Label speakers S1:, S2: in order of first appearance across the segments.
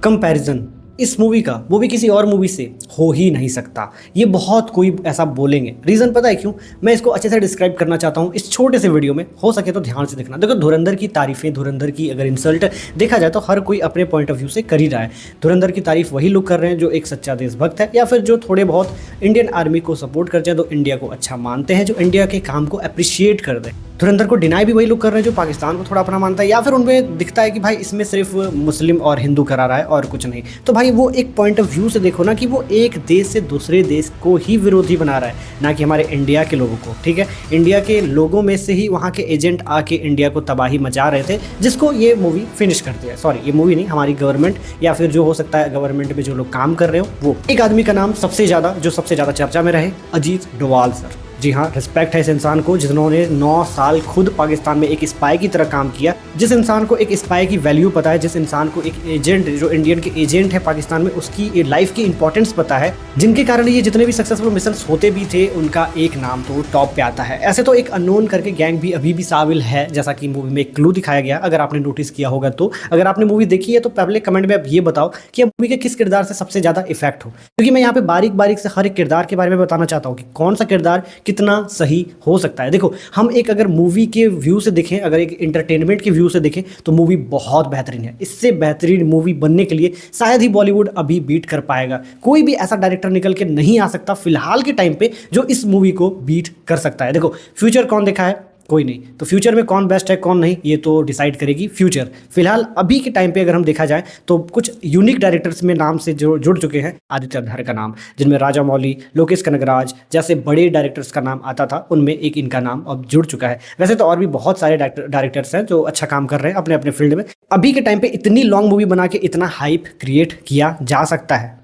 S1: Comparison इस movie का वो भी किसी और मूवी से हो ही नहीं सकता। ये बहुत कोई ऐसा बोलेंगे, रीज़न पता है क्यों? मैं इसको अच्छे से डिस्क्राइब करना चाहता हूँ इस छोटे से वीडियो में, हो सके तो ध्यान से देखना। देखो, धुरंधर की तारीफें, धुरंधर की अगर इंसल्ट देखा जाए तो हर कोई अपने पॉइंट ऑफ व्यू से कर ही रहा है। धुरंधर की तारीफ वही लोग कर रहे हैं जो एक सच्चा देशभक्त है, या फिर जो थोड़े बहुत इंडियन आर्मी को सपोर्ट करते हैं, तो इंडिया को अच्छा मानते हैं, जो इंडिया के काम को अप्रिशिएट कर दें। धुरंधर को डिनाई भी वही लोग कर रहे हैं जो पाकिस्तान को थोड़ा अपना मानता है, या फिर उनमें दिखता है कि भाई इसमें सिर्फ मुस्लिम और हिंदू करा रहा है और कुछ नहीं। तो भाई वो एक पॉइंट ऑफ व्यू से देखो ना, कि वो एक देश से दूसरे देश को ही विरोधी बना रहा है, ना कि हमारे इंडिया के लोगों को। ठीक है, इंडिया के लोगों में से ही वहाँ के एजेंट आके इंडिया को तबाही मचा रहे थे, जिसको ये मूवी फिनिश करती है। सॉरी, ये मूवी नहीं, हमारी गवर्नमेंट, या फिर जो हो सकता है गवर्नमेंट में जो लोग काम कर रहे हो वो। एक आदमी का नाम सबसे ज़्यादा चर्चा में रहे, अजीत डोभाल सर। जी हाँ, रिस्पेक्ट है इस इंसान को जिन्होंने 9 साल खुद पाकिस्तान में एक स्पाई की तरह काम किया। जिस इंसान को एक स्पाई की वैल्यू पता है, जिस इंसान को एक एजेंट, जो इंडियन के एजेंट है पाकिस्तान में, उसकी लाइफ की इंपॉर्टेंस पता है, जिनके कारण ये जितने भी सक्सेसफुल मिशन होते भी थे, उनका एक नाम तो टॉप पे आता है। ऐसे तो एक अननोन करके गैंग भी अभी भी शामिल है, जैसा कि मूवी में एक क्लू दिखाया गया, अगर आपने नोटिस किया होगा तो। अगर आपने मूवी देखी है तो पहले कमेंट में आप ये बताओ कि मूवी के किस किरदार से सबसे ज़्यादा इफेक्ट हो, क्योंकि मैं यहाँ पे बारीक बारीक से हर एक किरदार के बारे में बताना चाहता हूँ कि कौन सा किरदार कितना सही हो सकता है। देखो, हम एक अगर मूवी के व्यू से देखें, अगर एक इंटरटेनमेंट के व्यू से देखें, तो मूवी बहुत बेहतरीन है। इससे बेहतरीन मूवी बनने के लिए शायद ही बॉलीवुड अभी बीट कर पाएगा। कोई भी ऐसा डायरेक्टर निकल के नहीं आ सकता फिलहाल के टाइम पे जो इस मूवी को बीट कर सकता है। देखो, फ्यूचर कौन देखा है? कोई नहीं। तो फ्यूचर में कौन बेस्ट है कौन नहीं, ये तो डिसाइड करेगी फ्यूचर। फिलहाल अभी के टाइम पे अगर हम देखा जाए तो कुछ यूनिक डायरेक्टर्स में नाम से जो जुड़ चुके हैं, आदित्य धर का नाम, जिनमें राजा मौली, लोकेश कनगराज जैसे बड़े डायरेक्टर्स का नाम आता था, उनमें एक इनका नाम अब जुड़ चुका है। वैसे तो और भी बहुत सारे डायरेक्टर्स हैं जो अच्छा काम कर रहे हैं अपने अपने फील्ड में। अभी के टाइम पे इतनी लॉन्ग मूवी बना के इतना हाइप क्रिएट किया जा सकता है,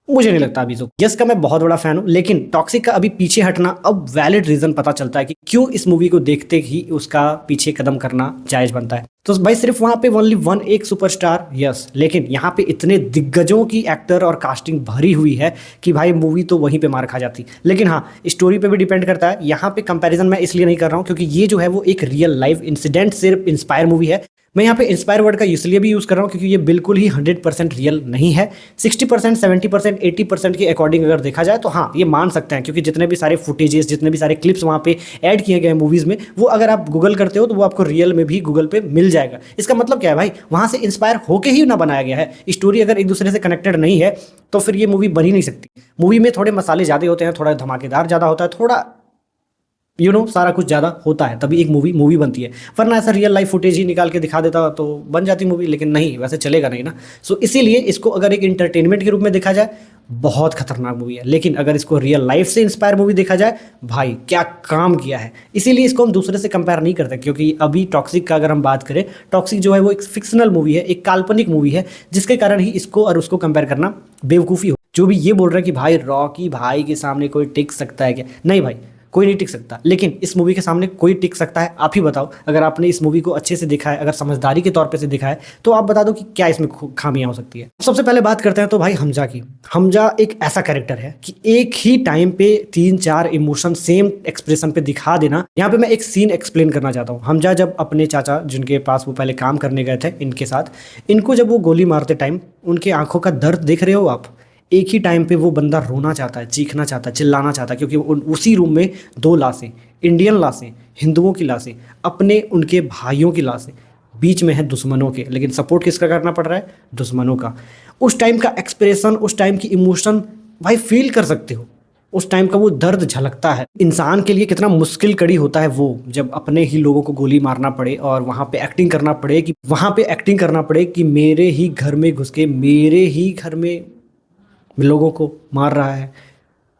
S1: मुझे नहीं लगता अभी तो। यस का मैं बहुत बड़ा फैन हूं, लेकिन टॉक्सिक का अभी पीछे हटना अब वैलिड रीजन पता चलता है कि क्यों इस मूवी को देखते ही उसका पीछे कदम करना जायज बनता है। तो भाई सिर्फ वहां पे ओनली वन एक सुपरस्टार, यस, लेकिन यहाँ पे इतने दिग्गजों की एक्टर और कास्टिंग भरी हुई है कि भाई मूवी तो वहीं पे मार खा जाती। लेकिन हाँ, स्टोरी पे भी डिपेंड करता है। यहाँ पे कंपैरिजन मैं इसलिए नहीं कर रहा हूँ क्योंकि ये जो है वो एक रियल लाइफ इंसिडेंट से इंस्पायर मूवी है। मैं यहाँ पे इंस्पायर वर्ड का इसलिए भी यूज़ कर रहा हूँ क्योंकि ये बिल्कुल ही 100% रियल नहीं है। 60%, 70%, 80% के अकॉर्डिंग अगर देखा जाए तो हाँ, ये मान सकते हैं, क्योंकि जितने भी सारे फुटेजेस, जितने भी सारे क्लिप्स वहाँ पे ऐड किए गए हैं मूवीज़ में, वो अगर आप गूगल करते हो तो वो आपको रियल में भी गूगल पे मिल जाएगा। इसका मतलब क्या है भाई, वहाँ से इंस्पायर होकर ही ना बनाया गया है। स्टोरी अगर एक दूसरे से कनेक्टेड नहीं है तो फिर ये मूवी बन ही नहीं सकती। मूवी में थोड़े मसाले ज़्यादा होते हैं, थोड़ा धमाकेदार ज़्यादा होता है, थोड़ा सारा कुछ ज़्यादा होता है, तभी एक मूवी बनती है। वरना ऐसा रियल लाइफ फुटेज ही निकाल के दिखा देता तो बन जाती मूवी, लेकिन नहीं, वैसे चलेगा नहीं ना। सो इसीलिए इसको अगर एक इंटरटेनमेंट के रूप में देखा जाए, बहुत खतरनाक मूवी है। लेकिन अगर इसको रियल लाइफ से इंस्पायर मूवी देखा जाए, भाई क्या काम किया है। इसीलिए इसको हम दूसरे से कंपेयर नहीं करते, क्योंकि अभी टॉक्सिक का अगर हम बात करें, टॉक्सिक जो है वो एक फिक्शनल मूवी है, एक काल्पनिक मूवी है, जिसके कारण ही इसको और उसको कंपेयर करना बेवकूफ़ी हो। जो भी ये बोल रहा है कि भाई रॉकी भाई के सामने कोई टिक सकता है क्या, नहीं भाई, कोई नहीं टिक सकता। लेकिन इस मूवी के सामने कोई टिक सकता है। आप ही बताओ, अगर आपने इस मूवी को अच्छे से देखा है, अगर समझदारी के तौर पे से देखा है, तो आप बता दो कि क्या इसमें खामियां हो सकती है। सबसे पहले बात करते हैं तो भाई हमजा की। हमजा एक ऐसा कैरेक्टर है कि एक ही टाइम पे 3-4 इमोशन सेम एक्सप्रेशन पे दिखा देना। यहाँ पे मैं एक सीन एक्सप्लेन करना चाहता हूँ। हमजा जब अपने चाचा, जिनके पास वो पहले काम करने गए थे, इनके साथ, इनको जब वो गोली मारते टाइम उनके आंखों का दर्द देख रहे हो आप। एक ही टाइम पे वो बंदा रोना चाहता है, चीखना चाहता है, चिल्लाना चाहता है, क्योंकि उसी रूम में 2 लाशें, इंडियन लाशें, हिंदुओं की लाशें, अपने उनके भाइयों की लाशें, बीच में है दुश्मनों के, लेकिन सपोर्ट किसका करना पड़ रहा है? दुश्मनों का। उस टाइम का एक्सप्रेशन, उस टाइम की इमोशन भाई फील कर सकते हो। उस टाइम का वो दर्द झलकता है। इंसान के लिए कितना मुश्किल कड़ी होता है वो, जब अपने ही लोगों को गोली मारना पड़े और वहाँ पे एक्टिंग करना पड़े कि मेरे ही घर में घुस के मेरे ही घर में लोगों को मार रहा है।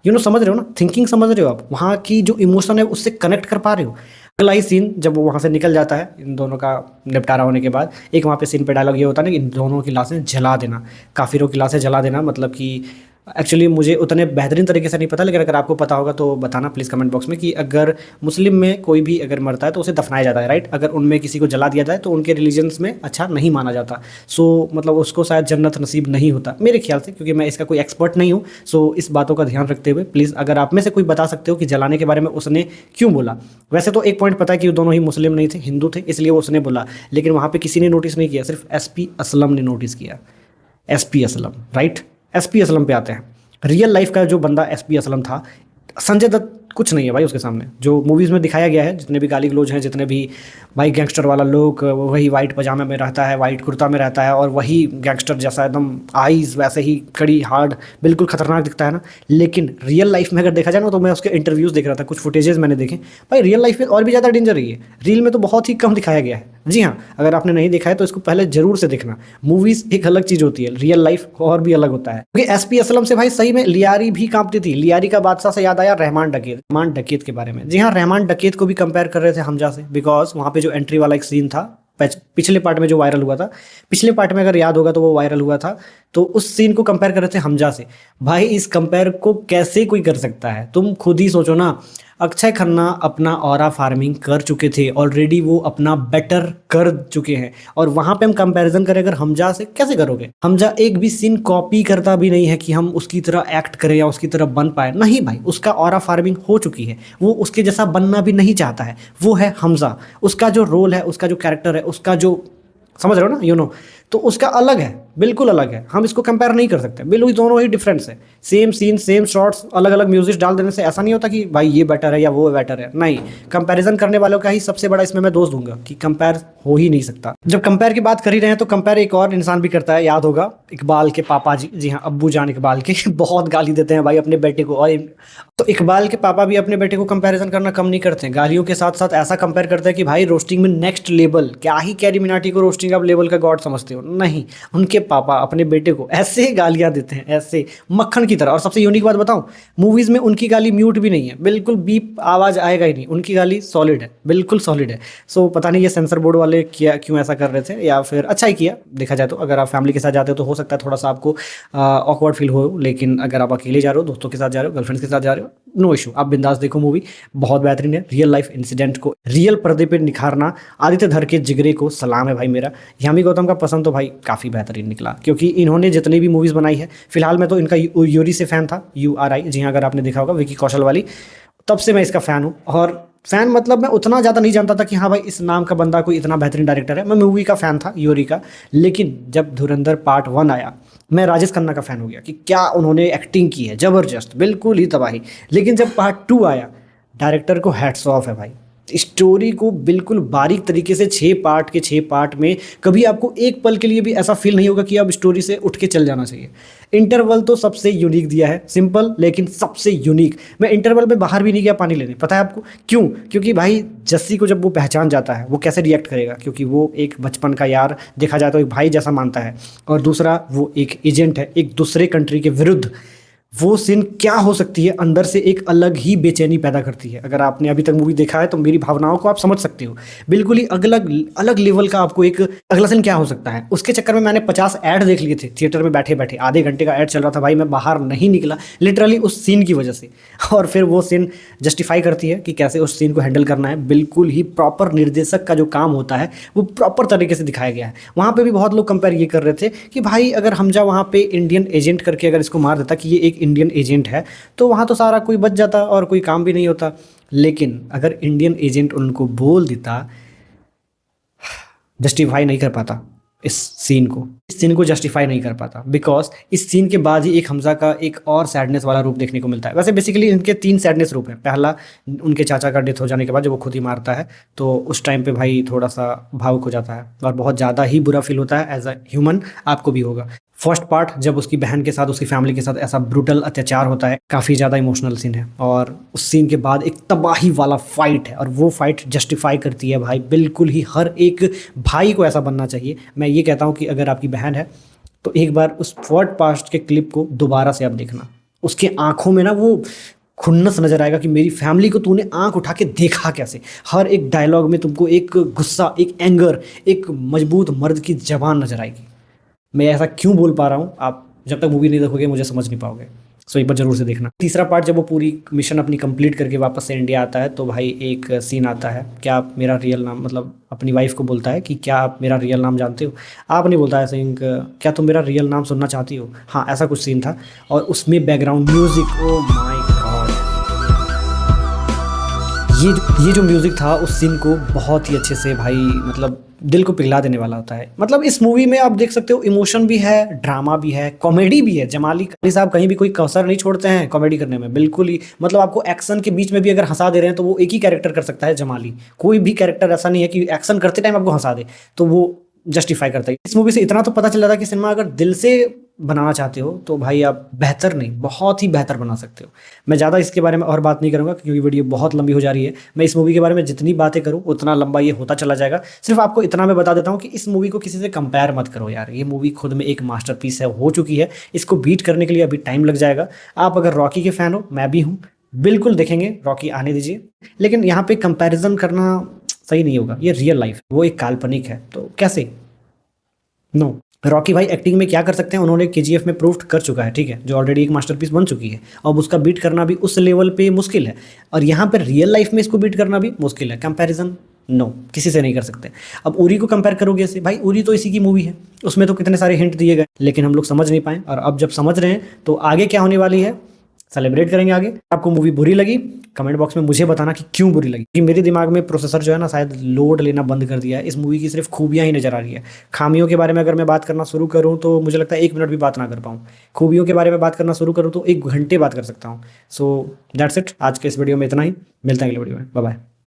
S1: समझ रहे हो ना, थिंकिंग समझ रहे हो आप, वहाँ की जो इमोशन है उससे कनेक्ट कर पा रहे हो। अगला ही सीन जब वो वहाँ से निकल जाता है, इन दोनों का निपटारा होने के बाद, एक वहाँ पे सीन पे डायलॉग ये होता है ना कि इन दोनों की लाशें जला देना, काफिरों की लाशें जला देना। मतलब कि एक्चुअली मुझे उतने बेहतरीन तरीके से नहीं पता, लेकिन अगर आपको पता होगा तो बताना प्लीज़ कमेंट बॉक्स में, कि अगर मुस्लिम में कोई भी अगर मरता है तो उसे दफनाया जाता है, राइट। अगर उनमें किसी को जला दिया जाए तो उनके रिलीजन्स में अच्छा नहीं माना जाता। सो मतलब उसको शायद जन्नत नसीब नहीं होता मेरे ख्याल से, क्योंकि मैं इसका कोई एक्सपर्ट नहीं हूँ। सो इस बातों का ध्यान रखते हुए प्लीज़, अगर आप में से कोई बता सकते हो कि जलाने के बारे में उसने क्यों बोला। वैसे तो एक पॉइंट पता है कि वो दोनों ही मुस्लिम नहीं थे, हिंदू थे, इसलिए वो उसने बोला, लेकिन वहाँ पर किसी ने नोटिस नहीं किया, सिर्फ SP असलम ने नोटिस किया। SP Aslam, right. SP Aslam पे आते हैं। रियल लाइफ का जो बंदा SP असलम था, संजय दत्त कुछ नहीं है भाई उसके सामने। जो मूवीज़ में दिखाया गया है, जितने भी गाली गलौज हैं, जितने भी भाई गैंगस्टर वाला लोग, वही वाइट पजामे में रहता है, वाइट कुर्ता में रहता है, और वही गैंगस्टर जैसा एकदम आईज वैसे ही कड़ी हार्ड, बिल्कुल खतरनाक दिखता है ना। लेकिन रियल लाइफ में अगर देखा जाए ना, तो मैं उसके इंटरव्यूज़ देख रहा था, कुछ फुटेजेस मैंने देखे भाई, रियल लाइफ में और भी ज़्यादा डेंजर है। रील में तो बहुत ही कम दिखाया गया है। जी हाँ, अगर आपने नहीं देखा है तो इसको पहले जरूर से देखना। मूवीज़ एक अलग चीज़ होती है, रियल लाइफ और भी अलग होता है। क्योंकि SP असलम से भाई सही में लियारी भी कांपती थी। लियारी का बादशाह से याद आया रहमान डकैत के बारे में। जी हाँ, रहमान डकैत को भी कंपेयर कर रहे थे हमजा से, बिकॉज वहाँ पे जो एंट्री वाला एक सीन था पिछले पार्ट में जो वायरल हुआ था, पिछले पार्ट में अगर याद होगा तो वो वायरल हुआ था, तो उस सीन को कंपेयर कर रहे थे हमजा से। भाई इस कंपेयर को कैसे कोई कर सकता है? तुम खुद ही सोचो ना। अक्षय खन्ना अपना ऑरा फार्मिंग कर चुके थे ऑलरेडी, वो अपना बेटर कर चुके हैं, और वहां पे हम कंपैरिजन करें अगर हमजा से, कैसे करोगे? हमजा एक भी सीन कॉपी करता भी नहीं है कि हम उसकी तरह एक्ट करें या उसकी तरह बन पाए। नहीं भाई, उसका ऑरा फार्मिंग हो चुकी है, वो उसके जैसा बनना भी नहीं चाहता है। वो है हमजा, उसका जो रोल है, उसका जो कैरेक्टर है, उसका जो, समझ रहे हो ना, तो उसका अलग है, बिल्कुल अलग है। हम इसको कंपेयर नहीं कर सकते, बिल्कुल दोनों ही डिफरेंस है। सेम सीन, सेम शॉट्स, अलग अलग म्यूजिक डाल देने से ऐसा नहीं होता कि भाई ये बेटर है या वो बेटर है। नहीं, कंपैरिजन करने वालों का ही सबसे बड़ा इसमें मैं दोष दूंगा कि कंपेयर हो ही नहीं सकता। जब कंपेयर की बात कर ही रहे हैं तो कंपेयर एक और इंसान भी करता है, याद होगा, इकबाल के पापा जी। जी हाँ, अब्बू जान इकबाल के बहुत गाली देते हैं भाई अपने बेटे को। और तो इकबाल के पापा भी अपने बेटे को कंपैरिजन करना कम नहीं करते हैं। गालियों के साथ साथ ऐसा कंपेयर करते हैं कि भाई रोस्टिंग में नेक्स्ट लेवल। क्या ही कैरी मिनाटी को रोस्टिंग आप लेवल का गॉड समझते हो? नहीं, उनके पापा अपने बेटे को ऐसे गालियां देते हैं, ऐसे मक्खन की तरह। और सबसे यूनिक बात बताऊं, मूवीज में उनकी गाली म्यूट भी नहीं है, बिल्कुल बीप आवाज आएगा ही नहीं, उनकी गाली सॉलिड है, बिल्कुल सॉलिड है। सो पता नहीं ये सेंसर बोर्ड वाले क्यों ऐसा कर रहे थे, या फिर अच्छा ही किया देखा जाए तो। अगर आप फैमिली के साथ जाते हो तो हो सकता है थोड़ा सा आपको ऑकवर्ड फील हो, लेकिन अगर आप अकेले जा रहे हो, दोस्तों के साथ जा रहे हो, गर्लफ्रेंड्स के साथ जा रहे हो, नो इशू, आप बिंदास देखो मूवी, बहुत बेहतरीन है। रियल लाइफ इंसिडेंट को रियल पर्दे पे निखारना, आदित्य धर के जिगरे को सलाम है भाई मेरा। यामी गौतम का पसंद तो भाई काफ़ी बेहतरीन निकला, क्योंकि इन्होंने जितनी भी मूवीज़ बनाई है, फिलहाल मैं तो इनका यूरी से फ़ैन था, URI। जी हाँ, अगर आपने देखा होगा विकी कौशल वाली, तब से मैं इसका फ़ैन हूँ। और फ़ैन मतलब मैं उतना ज़्यादा नहीं जानता था कि हाँ भाई इस नाम का बंदा कोई इतना बेहतरीन डायरेक्टर है। मैं मूवी का फ़ैन था, यूरी का। लेकिन जब धुरंधर पार्ट 1 आया, मैं राजेश खन्ना का फ़ैन हो गया कि क्या उन्होंने एक्टिंग की है, ज़बरदस्त, बिल्कुल ही तबाही। लेकिन जब पार्ट 2 आया, डायरेक्टर को हैट्स ऑफ है भाई। स्टोरी को बिल्कुल बारीक तरीके से 6 पार्ट के 6 पार्ट में कभी आपको एक पल के लिए भी ऐसा फील नहीं होगा कि अब स्टोरी से उठ के चल जाना चाहिए। इंटरवल तो सबसे यूनिक दिया है, सिंपल लेकिन सबसे यूनिक। मैं इंटरवल में बाहर भी नहीं गया पानी लेने, पता है आपको क्यों? क्योंकि भाई जस्सी को जब वो पहचान जाता है, वो कैसे रिएक्ट करेगा, क्योंकि वो एक बचपन का यार, देखा जाए तो एक भाई जैसा मानता है, और दूसरा वो एक एजेंट है एक दूसरे कंट्री के विरुद्ध। वो सीन क्या हो सकती है, अंदर से एक अलग ही बेचैनी पैदा करती है। अगर आपने अभी तक मूवी देखा है तो मेरी भावनाओं को आप समझ सकते हो। बिल्कुल ही अलग अलग लेवल का आपको एक अगला सीन क्या हो सकता है, उसके चक्कर में मैंने 50 ऐड देख लिए थे थिएटर में बैठे बैठे। आधे घंटे का ऐड चल रहा था भाई, मैं बाहर नहीं निकला लिटरली उस सीन की वजह से। और फिर वो सीन जस्टिफाई करती है कि कैसे उस सीन को हैंडल करना है। बिल्कुल ही प्रॉपर निर्देशक का जो काम होता है वो प्रॉपर तरीके से दिखाया गया है। वहाँ पर भी बहुत लोग कंपेयर ये कर रहे थे कि भाई अगर हमजा वहाँ पे इंडियन एजेंट करके अगर इसको मार देता कि ये एक इंडियन एजेंट है, तो वहाँ तो सारा कोई बच जाता और कोई काम भी नहीं होता। लेकिन अगर इंडियन एजेंट उनको बोल देता, जस्टिफाई नहीं कर पाता इस सीन को जस्टिफाई नहीं कर पाता, बिकॉज इस सीन के बाद ही एक हमजा का एक और सैडनेस वाला रूप देखने को मिलता है। वैसे बेसिकली इनके 3 सैडनेस रूप हैं। पहला, उनके चाचा का डेथ हो जाने के बाद जब वो खुद ही मारता है, तो उस टाइम पे भाई थोड़ा सा भावुक हो जाता है और बहुत ज़्यादा ही बुरा फील होता है एज अ ह्यूमन, आपको भी होगा। फर्स्ट पार्ट, जब उसकी बहन के साथ, उसकी फैमिली के साथ ऐसा ब्रूटल अत्याचार होता है, काफ़ी ज़्यादा इमोशनल सीन है। और उस सीन के बाद एक तबाही वाला फाइट है, और वो फाइट जस्टिफाई करती है भाई बिल्कुल ही हर एक भाई को ऐसा बनना चाहिए। मैं ये कहता हूँ कि अगर आपकी बहन है तो एक बार उस फर्स्ट पार्ट के क्लिप को दोबारा से आप देखना। उसके आंखों में ना वो खुन्नस नजर आएगा कि मेरी फैमिली को तूने आंख उठा के देखा कैसे। हर एक डायलॉग में तुमको एक गुस्सा, एक एंगर, एक मजबूत मर्द की जबान नजर आएगी। मैं ऐसा क्यों बोल पा रहा हूँ, आप जब तक मूवी नहीं देखोगे मुझे समझ नहीं पाओगे। सो एक बार जरूर से देखना। तीसरा पार्ट, जब वो पूरी मिशन अपनी कंप्लीट करके वापस से इंडिया आता है, तो भाई एक सीन आता है, क्या आप मेरा रियल नाम, मतलब अपनी वाइफ को बोलता है कि क्या आप मेरा रियल नाम जानते हो। आप नहीं बोलता है सिंह, क्या तुम मेरा रियल नाम सुनना चाहती हो। हाँ, ऐसा कुछ सीन था। और उसमें background music, oh my God, ये जो म्यूज़िक था उस सीन को बहुत ही अच्छे से भाई मतलब दिल को पिघला देने वाला होता है। मतलब इस मूवी में आप देख सकते हो इमोशन भी है, ड्रामा भी है, कॉमेडी भी है। जमाली अली साहब कहीं भी कोई कसर नहीं छोड़ते हैं कॉमेडी करने में, बिल्कुल ही। मतलब आपको एक्शन के बीच में भी अगर हंसा दे रहे हैं तो वो एक ही कैरेक्टर कर सकता है जमाली। कोई भी कैरेक्टर ऐसा नहीं है कि एक्शन करते टाइम आपको हंसा दे, तो वो जस्टिफाई करता है। इस मूवी से इतना तो पता चल जाता है कि सिनेमा अगर दिल से बनाना चाहते हो तो भाई आप बेहतर नहीं, बहुत ही बेहतर बना सकते हो। मैं ज़्यादा इसके बारे में और बात नहीं करूँगा क्योंकि वीडियो बहुत लंबी हो जा रही है। मैं इस मूवी के बारे में जितनी बातें करूँ उतना लंबा ये होता चला जाएगा। सिर्फ आपको इतना मैं बता देता हूँ कि इस मूवी को किसी से कंपेयर मत करो यार। ये मूवी खुद में एक मास्टरपीस है, हो चुकी है। इसको बीट करने के लिए अभी टाइम लग जाएगा। आप अगर रॉकी के फ़ैन हो, मैं भी हूँ, बिल्कुल देखेंगे, रॉकी आने दीजिए। लेकिन यहाँ पे कंपैरिजन करना सही नहीं होगा। ये रियल लाइफ, वो एक काल्पनिक है, तो कैसे? नो। रॉकी भाई एक्टिंग में क्या कर सकते हैं उन्होंने केजीएफ में प्रूव कर चुका है, ठीक है, जो ऑलरेडी एक मास्टरपीस बन चुकी है। अब उसका बीट करना भी उस लेवल पे मुश्किल है, और यहाँ पर रियल लाइफ में इसको बीट करना भी मुश्किल है। कंपैरिजन नो, किसी से नहीं कर सकते। अब उरी को कंपेयर करोगे ऐसे, भाई उरी तो इसी की मूवी है, उसमें तो कितने सारे हिंट दिए गए, लेकिन हम लोग समझ नहीं पाए। और अब जब समझ रहे हैं तो आगे क्या होने वाली है सेलिब्रेट करेंगे आगे। आपको मूवी बुरी लगी कमेंट बॉक्स में मुझे बताना कि क्यों बुरी लगी, क्योंकि मेरे दिमाग में प्रोसेसर जो है ना शायद लोड लेना बंद कर दिया है। इस मूवी की सिर्फ खूबियां ही नजर आ रही है। खामियों के बारे में अगर मैं बात करना शुरू करूं तो मुझे लगता है 1 मिनट भी बात ना कर पाऊं। खूबियों के बारे में बात करना शुरू करूं तो 1 घंटे बात कर सकता हूं। सो दैट्स इट, आज के इस वीडियो में इतना ही। मिलते हैं अगले वीडियो में, बाय बाय।